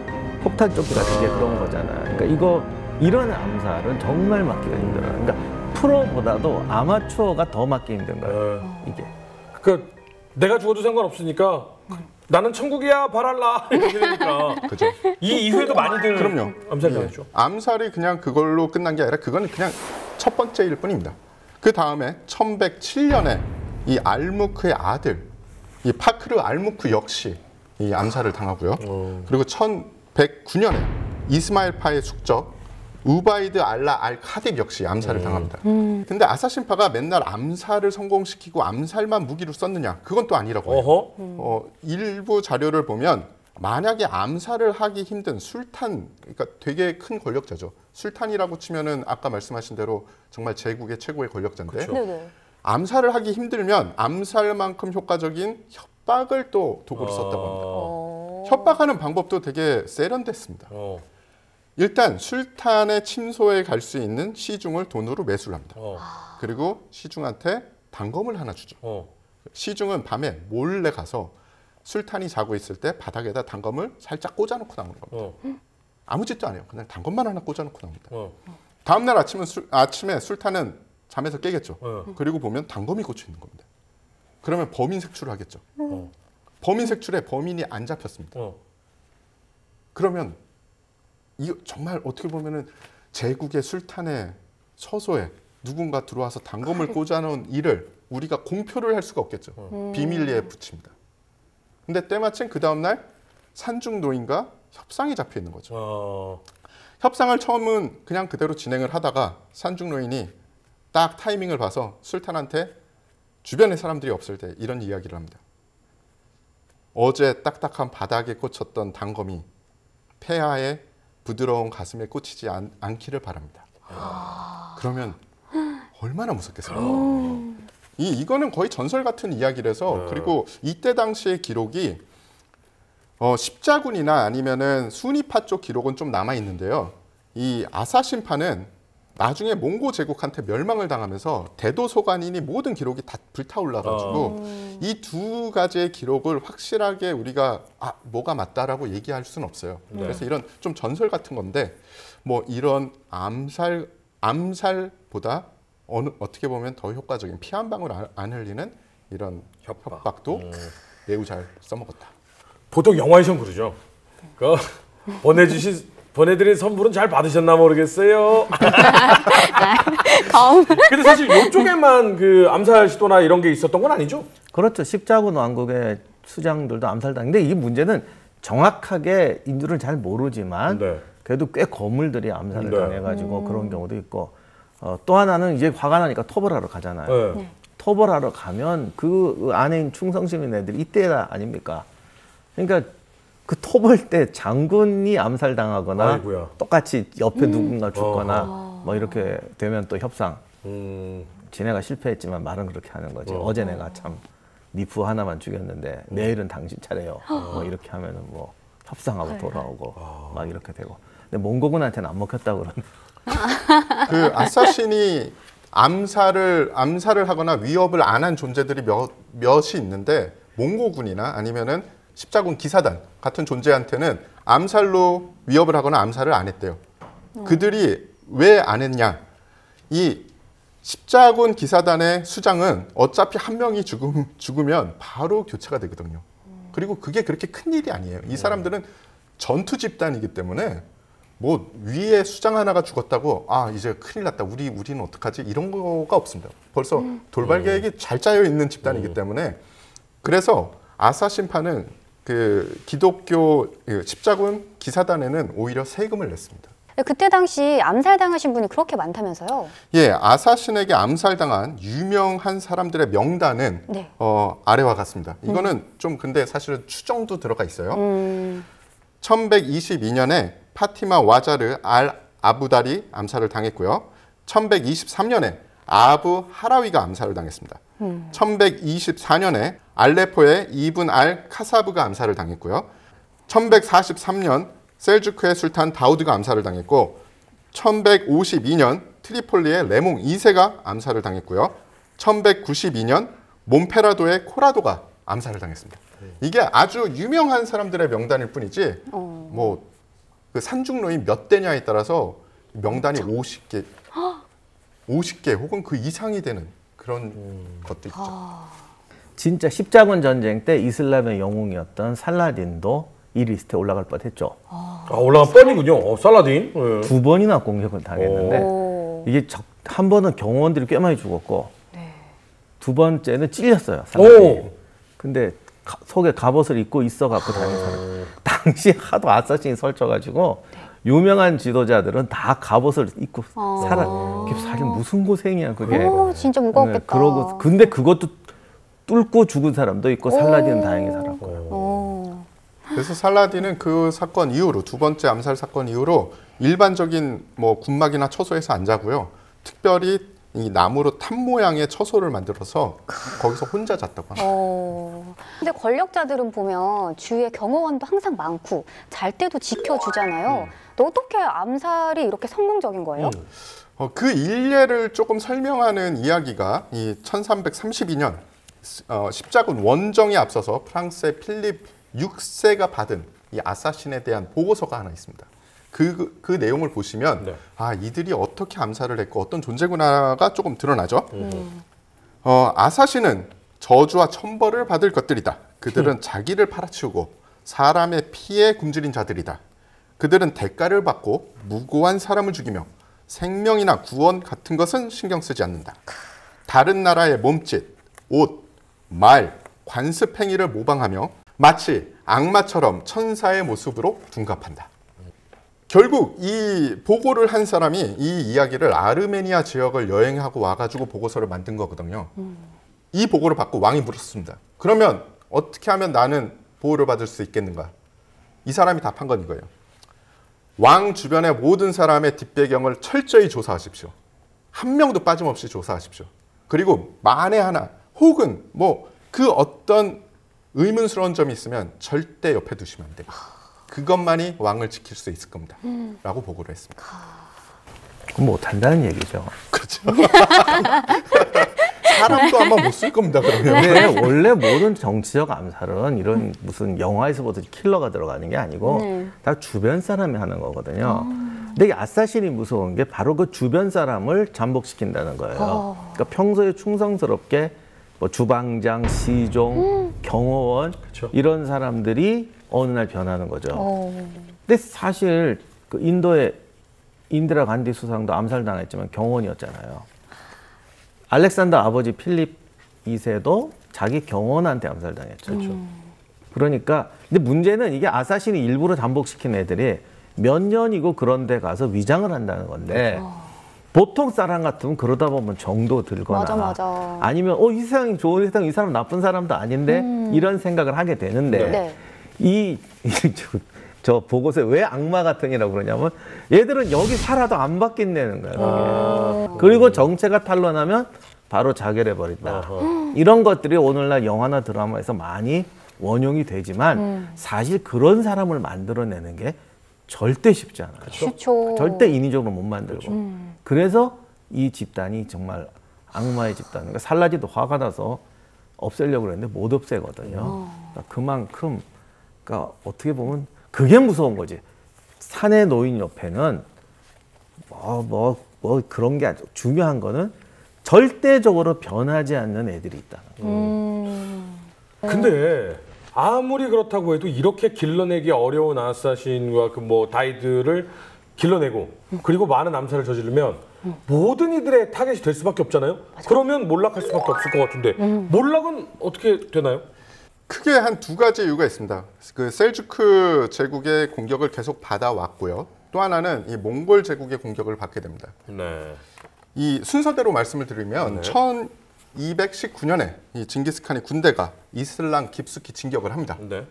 폭탄 쫓기 같은 게 그런 거잖아요. 그러니까 이런 암살은 정말 막기가 힘들어요. 그러니까 프로보다도 아마추어가 더 막기 힘든 거예요. 이게. 그 내가 죽어도 상관없으니까 나는 천국이야 바랄라 이렇게 되니까 그죠? 이 이후에도 많이들 그럼요. 암살당했죠. 암살이 그냥 그걸로 끝난 게 아니라 그거는 그냥 첫 번째일 뿐입니다. 그 다음에 1107년에 이 알무크의 아들 이 파크르 알무크 역시 이 암살을 당하고요. 그리고 1109년에 이스마일파의 숙적 우바이드 알라 알 카딕 역시 암살을 당합니다. 근데 아사신파가 맨날 암살을 성공시키고 암살만 무기로 썼느냐? 그건 또 아니라고 해요. 일부 자료를 보면 만약에 암살을 하기 힘든 술탄, 그러니까 되게 큰 권력자죠. 술탄이라고 치면은 아까 말씀하신 대로 정말 제국의 최고의 권력자인데 네네. 암살을 하기 힘들면 암살만큼 효과적인 협박을 또 도구로 썼다고 합니다. 협박하는 방법도 되게 세련됐습니다. 일단 술탄의 침소에 갈 수 있는 시중을 돈으로 매수를 합니다. 그리고 시중한테 단검을 하나 주죠. 시중은 밤에 몰래 가서 술탄이 자고 있을 때 바닥에다 단검을 살짝 꽂아놓고 나오는 겁니다. 아무 짓도 안 해요. 그냥 단검만 하나 꽂아놓고 나옵니다. 다음 날 아침에 술탄은 잠에서 깨겠죠. 그리고 보면 단검이 꽂혀 있는 겁니다. 그러면 범인 색출을 하겠죠. 범인 색출에 범인이 안 잡혔습니다. 그러면 이거 정말 어떻게 보면은 제국의 술탄의 처소에 누군가 들어와서 단검을 꽂아놓은 일을 우리가 공표를 할 수가 없겠죠. 비밀리에 붙입니다. 근데 때마침 그 다음날 산중 노인과 협상이 잡혀 있는 거죠. 협상을 처음은 그냥 그대로 진행을 하다가 산중 노인이 딱 타이밍을 봐서 술탄한테 주변에 사람들이 없을 때 이런 이야기를 합니다. 어제 딱딱한 바닥에 꽂혔던 단검이 폐하의 부드러운 가슴에 꽂히지 않기를 바랍니다. 그러면 얼마나 무섭겠어요. 이거는 거의 전설 같은 이야기라서 그리고 이때 당시의 기록이 십자군이나 아니면은 순위파 쪽 기록은 좀 남아 있는데요. 이 아사신파는 나중에 몽고 제국한테 멸망을 당하면서 대도서관이니 모든 기록이 다 불타올라가지고 이 두 가지의 기록을 확실하게 우리가 뭐가 맞다라고 얘기할 수는 없어요. 그래서 이런 좀 전설 같은 건데 뭐 이런 암살보다 어떻게 보면 더 효과적인 피 한 방울 안 흘리는 이런 협박도 매우 잘 써먹었다. 보통 영화에선 그러죠. 그 보내드린 선물은 잘 받으셨나 모르겠어요. 근데 사실 이쪽에만 그 암살 시도나 이런 게 있었던 건 아니죠? 그렇죠. 십자군 왕국의 수장들도 암살당했는데 이게 문제는 정확하게 인들은 잘 모르지만 그래도 꽤 거물들이 암살을 당해가지고 그런 경우도 있고 또 하나는 이제 화가 나니까 토벌하러 가잖아요. 토벌하러 가면 그 안에 있는 충성시민 애들이 이때 아닙니까? 그러니까 그 토벌 때 장군이 암살당하거나 아이고야. 똑같이 옆에 누군가 죽거나 뭐 이렇게 되면 또 협상. 지네가 실패했지만 말은 그렇게 하는 거지. 어제 내가 참 미프 하나만 죽였는데 내일은 당신 차례요. 뭐 이렇게 하면은 뭐 협상하고 돌아오고 막 이렇게 되고. 근데 몽고군한테는 안 먹혔다고 그러는데. 그 아사신이 암살을 하거나 위협을 안 한 존재들이 몇이 있는데 몽고군이나 아니면은 십자군 기사단 같은 존재한테는 암살로 위협을 하거나 암살을 안 했대요. 그들이 왜 안 했냐? 이 십자군 기사단의 수장은 어차피 한 명이 죽으면 바로 교체가 되거든요. 그리고 그게 그렇게 큰 일이 아니에요. 이 사람들은 전투 집단이기 때문에 뭐 위에 수장 하나가 죽었다고 이제 큰일 났다. 우리는 어떡하지? 이런 거가 없습니다. 벌써 돌발 계획이 잘 짜여 있는 집단이기 때문에 그래서 아사신파는 그 기독교 십자군 기사단에는 오히려 세금을 냈습니다. 그때 당시 암살당하신 분이 그렇게 많다면서요? 예, 아사신에게 암살당한 유명한 사람들의 명단은 아래와 같습니다. 이거는 좀 근데 사실은 추정도 들어가 있어요. 1122년에 파티마 와자르 알 아부달이 암살을 당했고요. 1123년에 아부 하라위가 암살을 당했습니다. 1124년에 알레포의 이븐 알 카사브가 암살을 당했고요. 1143년 셀주크의 술탄 다우드가 암살을 당했고 1152년 트리폴리의 레몽 2세가 암살을 당했고요. 1192년 몬페라도의 코라도가 암살을 당했습니다. 이게 아주 유명한 사람들의 명단일 뿐이지 뭐 그 산중노인 몇 대냐에 따라서 명단이 50개 혹은 그 이상이 되는 그런 것도 있죠. 진짜 십자군 전쟁 때 이슬람의 영웅이었던 살라딘도 이 리스트에 올라갈 뻔했죠. 올라간 뻔이군요. 살라딘. 두 번이나 공격을 당했는데 이게 한 번은 경호원들이 꽤 많이 죽었고 두 번째는 찔렸어요. 살라딘. 근데 속에 갑옷을 입고 있어갖고 다니는 당시 하도 아사신이 설쳐가지고 유명한 지도자들은 다 갑옷을 입고 사실 무슨 고생이야 그게. 진짜 무거웠겠다. 그러고 근데 그것도 뚫고 죽은 사람도 있고 살라딘은 다행히 살았고요. 그래서 살라딘은 그 사건 이후로 두 번째 암살 사건 이후로 일반적인 뭐 군막이나 처소에서 안 자고요. 특별히 이 나무로 탑 모양의 처소를 만들어서 거기서 혼자 잤다고 합니다. 근데 권력자들은 보면 주위에 경호원도 항상 많고 잘 때도 지켜주잖아요. 근데 어떻게 암살이 이렇게 성공적인 거예요? 그 일례를 조금 설명하는 이야기가 이 1332년 십자군 원정에 앞서서 프랑스의 필립 6세가 받은 이 아사신에 대한 보고서가 하나 있습니다. 그 내용을 보시면 네. 아 이들이 어떻게 암살을 했고 어떤 존재구나가 조금 드러나죠. 아사시는 저주와 천벌을 받을 것들이다. 그들은 자기를 팔아치우고 사람의 피에 굶주린 자들이다. 그들은 대가를 받고 무고한 사람을 죽이며 생명이나 구원 같은 것은 신경 쓰지 않는다. 다른 나라의 몸짓, 옷, 말, 관습 행위를 모방하며 마치 악마처럼 천사의 모습으로 둔갑한다. 결국 이 보고를 한 사람이 이 이야기를 아르메니아 지역을 여행하고 와가지고 보고서를 만든 거거든요. 이 보고를 받고 왕이 물었습니다. 그러면 어떻게 하면 나는 보호를 받을 수 있겠는가? 이 사람이 답한 건 이거예요. 왕 주변의 모든 사람의 뒷배경을 철저히 조사하십시오. 한 명도 빠짐없이 조사하십시오. 그리고 만에 하나 혹은 뭐 그 어떤 의문스러운 점이 있으면 절대 옆에 두시면 안 됩니다. 그것만이 왕을 지킬 수 있을 겁니다. 라고 보고를 했습니다. 그럼 못한다는 얘기죠. 그렇죠. 사람도 아마 못 쓸 겁니다. 그러면. 근데 원래 모든 정치적 암살은 이런 무슨 영화에서 보듯이 킬러가 들어가는 게 아니고 다 주변 사람이 하는 거거든요. 근데 이 아사신이 무서운 게 바로 그 주변 사람을 잠복시킨다는 거예요. 그러니까 평소에 충성스럽게 뭐 주방장, 시종, 경호원 그쵸. 이런 사람들이 어느 날 변하는 거죠. 근데 사실 그 인도의 인디라 간디 수상도 암살당했지만 경호원이었잖아요. 알렉산더 아버지 필립 2세도 자기 경호원한테 암살당했죠. 그러니까 근데 문제는 이게 아사신이 일부러 잠복시킨 애들이 몇 년이고 그런 데 가서 위장을 한다는 건데 보통 사람 같으면 그러다 보면 정도 들거나 맞아. 아니면 이 세상이 좋은 세상, 이 사람 나쁜 사람도 아닌데 이런 생각을 하게 되는데 네. 저 보고서에 왜 악마 같으니라고 그러냐면 얘들은 여기 살아도 안 바뀐다는 거예요. 그리고 정체가 탄로나면 바로 자결해버린다. 이런 것들이 오늘날 영화나 드라마에서 많이 원용이 되지만 사실 그런 사람을 만들어내는 게 절대 쉽지 않아요. 그렇죠. 절대 인위적으로 못 만들고. 그래서 이 집단이 정말 악마의 집단. 그러니까 살라지도 화가 나서 없애려고 그랬는데 못 없애거든요. 그러니까 그만큼 그러니까 어떻게 보면 그게 무서운 거지. 산에 놓인 옆에는 뭐 그런 게 아주 중요한 거는 절대적으로 변하지 않는 애들이 있다는 거. 근데 아무리 그렇다고 해도 이렇게 길러내기 어려운 아사신과 그 뭐 다이들을 길러내고 그리고 많은 암살을 저지르면 모든 이들의 타겟이 될 수밖에 없잖아요. 그러면 몰락할 수밖에 없을 것 같은데 몰락은 어떻게 되나요? 크게 한 두 가지 이유가 있습니다. 그 셀주크 제국의 공격을 계속 받아왔고요. 또 하나는 이 몽골 제국의 공격을 받게 됩니다. 네. 이 순서대로 말씀을 드리면 1219년에 이 징기스칸의 군대가 이슬람 깊숙이 진격을 합니다. 네.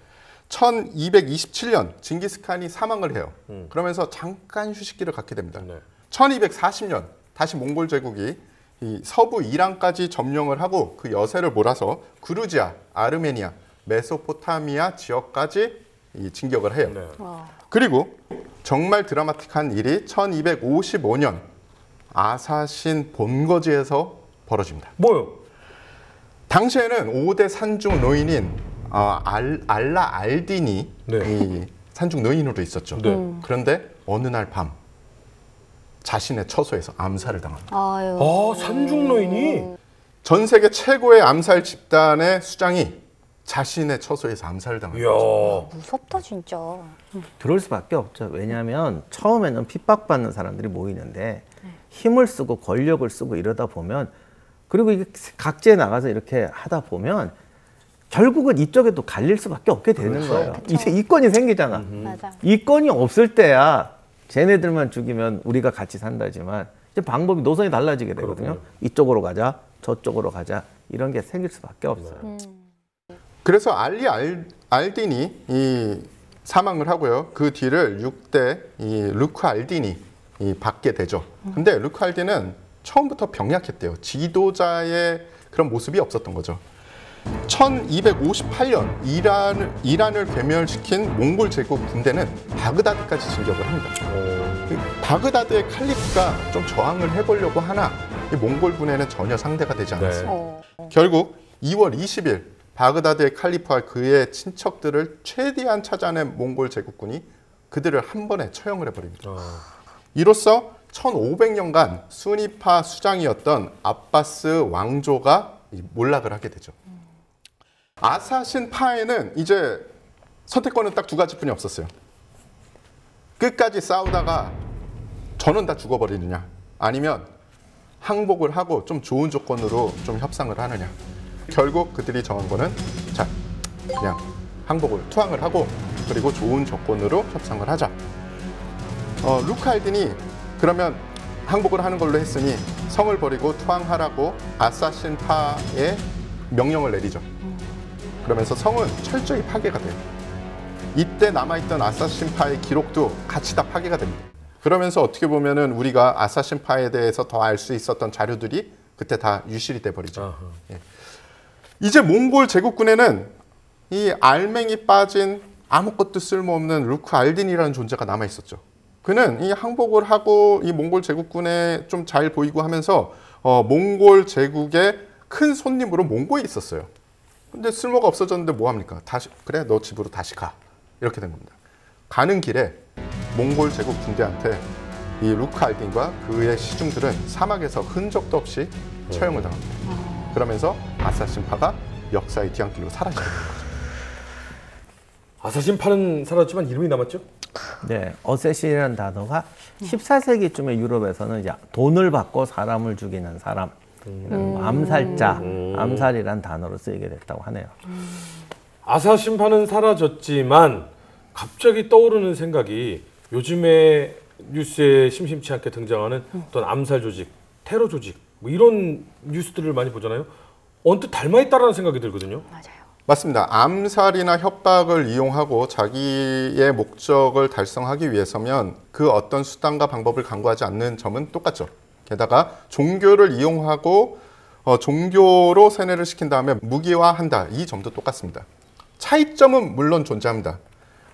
1227년 징기스칸이 사망을 해요. 그러면서 잠깐 휴식기를 갖게 됩니다. 네. 1240년 다시 몽골 제국이 이 서부 이란까지 점령을 하고 그 여세를 몰아서 그루지아, 아르메니아, 메소포타미아 지역까지 이 진격을 해요. 네. 그리고 정말 드라마틱한 일이 1255년 아사신 본거지에서 벌어집니다. 뭐요? 당시에는 5대 산중 노인인 알라 알딘이 네. 이 산중 노인으로 있었죠. 네. 그런데 어느 날 밤 자신의 처소에서 암살을 당합니다. 아유. 아, 산중 노인이? 전 세계 최고의 암살 집단의 수장이 자신의 처소에서 암살을 당합니다. 이야. 무섭다 진짜. 그럴 수밖에 없죠. 왜냐하면 처음에는 핍박받는 사람들이 모이는데 힘을 쓰고 권력을 쓰고 이러다 보면 그리고 이게 각지에 나가서 이렇게 하다 보면 결국은 이쪽에도 갈릴 수밖에 없게 되는 거예요. 이제 이권이 생기잖아. 맞아. 이권이 없을 때야 쟤네들만 죽이면 우리가 같이 산다지만 이제 방법이 노선이 달라지게 되거든요. 이쪽으로 가자, 저쪽으로 가자 이런 게 생길 수밖에 없어요. 그래서 알딘이 이 사망을 하고요. 그 뒤를 6대 이 루크 알딘이 받게 되죠. 근데 루크 알딘은 처음부터 병약했대요. 지도자의 그런 모습이 없었던 거죠. 1258년 이란을 괴멸시킨 몽골 제국 군대는 바그다드까지 진격을 합니다. 바그다드의 칼리프가 좀 저항을 해보려고 하나 이 몽골군에는 전혀 상대가 되지 않았어요. 결국 2월 20일 바그다드의 칼리프와 그의 친척들을 최대한 찾아낸 몽골 제국군이 그들을 한 번에 처형을 해버립니다. 이로써 1500년간 수니파 수장이었던 아바스 왕조가 몰락을 하게 되죠. 아사신파에는 이제 선택권은 딱 두 가지뿐이 없었어요. 끝까지 싸우다가 저는 다 죽어버리느냐, 아니면 항복을 하고 좀 좋은 조건으로 좀 협상을 하느냐. 결국 그들이 정한 거는 자, 그냥 항복을 투항을 하고 그리고 좋은 조건으로 협상을 하자. 루크 알딘이 그러면 항복을 하는 걸로 했으니 성을 버리고 투항하라고 아사신파에 명령을 내리죠. 그러면서 성은 철저히 파괴가 돼요. 이때 남아있던 아사신파의 기록도 같이 다 파괴가 됩니다. 그러면서 어떻게 보면은 우리가 아사신파에 대해서 더 알 수 있었던 자료들이 그때 다 유실이 돼버리죠. 예. 이제 몽골 제국군에는 이 알맹이 빠진 아무것도 쓸모없는 루크 알딘이라는 존재가 남아있었죠. 그는 이 항복을 하고 이 몽골 제국군에 좀 잘 보이고 하면서 몽골 제국의 큰 손님으로 몽고에 있었어요. 근데 쓸모가 없어졌는데 뭐합니까? 다시 그래 너 집으로 다시 가. 이렇게 된 겁니다. 가는 길에 몽골 제국 군대한테 이 루크 알딘과 그의 시중들은 사막에서 흔적도 없이 처형을 당합니다. 그러면서 아사신파가 역사의 뒤안길로 사라지게 됩니다. 아사신파는 사라졌지만 이름이 남았죠? 네, 어쌔신이라는 단어가 14세기쯤에 유럽에서는 이제 돈을 받고 사람을 죽이는 사람, 암살자, 암살이라는 단어로 쓰이게 됐다고 하네요. 아사신파는 사라졌지만 갑자기 떠오르는 생각이 요즘에 뉴스에 심심치 않게 등장하는 어떤 암살 조직, 테러 조직 뭐 이런 뉴스들을 많이 보잖아요. 언뜻 닮아있다라는 생각이 들거든요. 맞아요. 맞습니다. 암살이나 협박을 이용하고 자기의 목적을 달성하기 위해서면 그 어떤 수단과 방법을 강구하지 않는 점은 똑같죠. 게다가 종교를 이용하고 종교로 세뇌를 시킨 다음에 무기화한다. 이 점도 똑같습니다. 차이점은 물론 존재합니다.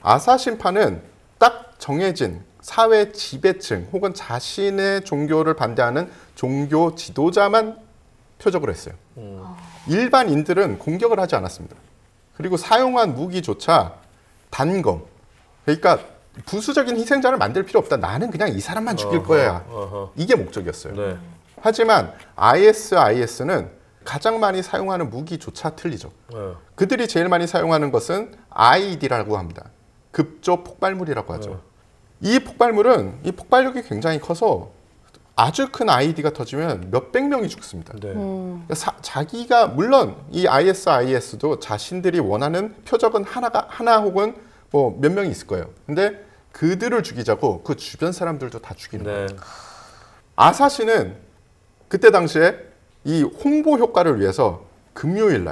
아사신파는 딱 정해진 사회 지배층 혹은 자신의 종교를 반대하는 종교 지도자만 표적으로 했어요. 일반인들은 공격을 하지 않았습니다. 그리고 사용한 무기조차 단검. 그러니까 부수적인 희생자를 만들 필요 없다. 나는 그냥 이 사람만 죽일 거야. 이게 목적이었어요. 네. 하지만 IS는 가장 많이 사용하는 무기조차 틀리죠. 그들이 제일 많이 사용하는 것은 IED라고 합니다. 급조 폭발물이라고 하죠. 이 폭발물은 이 폭발력이 굉장히 커서 아주 큰 IED가 터지면 몇백 명이 죽습니다. 네. 자기가 물론 이 IS도 자신들이 원하는 표적은 하나 혹은 뭐 몇 명이 있을 거예요. 근데 그들을 죽이자고 그 주변 사람들도 다 죽이는 거예요. 아사신은 그때 당시에 이 홍보 효과를 위해서 금요일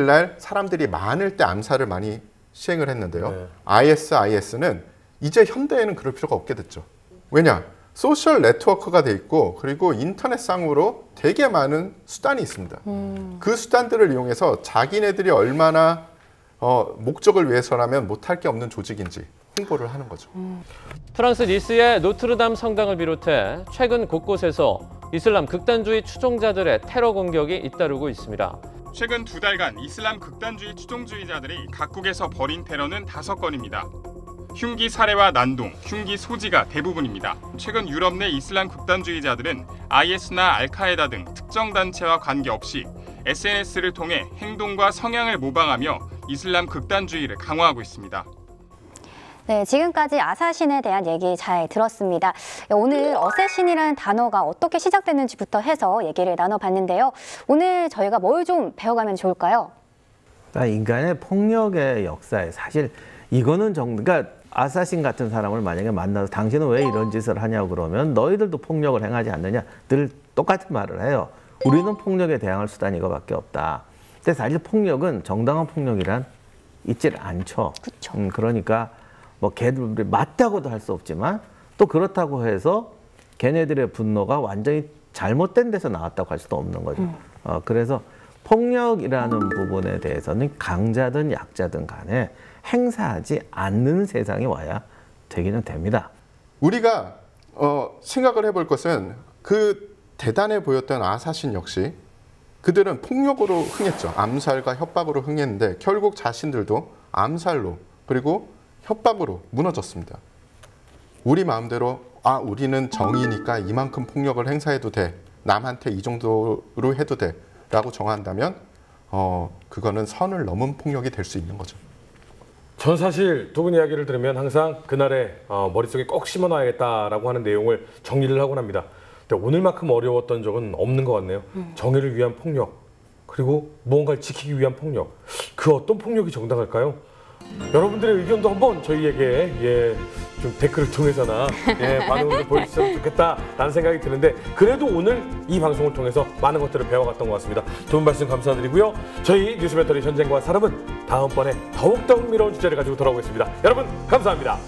날 사람들이 많을 때 암살을 많이 시행을 했는데요. 네. IS는 이제 현대에는 그럴 필요가 없게 됐죠. 왜냐? 소셜 네트워크가 돼 있고 그리고 인터넷상으로 되게 많은 수단이 있습니다. 그 수단들을 이용해서 자기네들이 얼마나 목적을 위해서라면 못할 게 없는 조직인지 홍보를 하는 거죠. 프랑스 니스의 노트르담 성당을 비롯해 최근 곳곳에서 이슬람 극단주의 추종자들의 테러 공격이 잇따르고 있습니다. 최근 2달간 이슬람 극단주의 추종주의자들이 각국에서 벌인 테러는 5건입니다. 흉기 살해와 난동, 흉기 소지가 대부분입니다. 최근 유럽 내 이슬람 극단주의자들은 IS나 알카에다 등 특정 단체와 관계없이 SNS를 통해 행동과 성향을 모방하며 이슬람 극단주의를 강화하고 있습니다. 네, 지금까지 아사신에 대한 얘기 잘 들었습니다. 오늘 어쌔신이라는 단어가 어떻게 시작됐는지부터 해서 얘기를 나눠봤는데요. 오늘 저희가 뭘 좀 배워가면 좋을까요? 그러니까 인간의 폭력의 역사에 사실 이거는 그러니까 아사신 같은 사람을 만약에 만나서 당신은 왜 이런 짓을 하냐고 그러면 너희들도 폭력을 행하지 않느냐 늘 똑같은 말을 해요. 우리는 폭력에 대항할 수단이 이거밖에 없다. 근데 사실 폭력은 정당한 폭력이란 있질 않죠. 그렇죠. 그러니까 뭐 걔들이 맞다고도 할 수 없지만 또 그렇다고 해서 걔네들의 분노가 완전히 잘못된 데서 나왔다고 할 수도 없는 거죠. 그래서 폭력이라는 부분에 대해서는 강자든 약자든 간에 행사하지 않는 세상이 와야 되기는 됩니다. 우리가 생각을 해볼 것은 그 대단해 보였던 아사신 역시 그들은 폭력으로 흥했죠. 암살과 협박으로 흥했는데 결국 자신들도 암살로 그리고 협박으로 무너졌습니다. 우리 마음대로 우리는 정의니까 이만큼 폭력을 행사해도 돼. 남한테 이 정도로 해도 돼. 라고 정한다면 그거는 선을 넘은 폭력이 될 수 있는 거죠. 전 사실 두 분 이야기를 들으면 항상 그날에 머릿속에 꼭 심어놔야겠다라고 하는 내용을 정리를 하곤 합니다. 근데 오늘만큼 어려웠던 적은 없는 것 같네요. 정의를 위한 폭력, 그리고 무언가를 지키기 위한 폭력. 그 어떤 폭력이 정당할까요? 여러분들의 의견도 한번 저희에게 좀 댓글을 통해서나 반응을 좀 보여주셨으면 좋겠다라는 생각이 드는데, 그래도 오늘 이 방송을 통해서 많은 것들을 배워갔던 것 같습니다. 좋은 말씀 감사드리고요. 저희 뉴스 배터리 전쟁과 사람은 다음번에 더욱더 흥미로운 주제를 가지고 돌아오겠습니다. 여러분 감사합니다.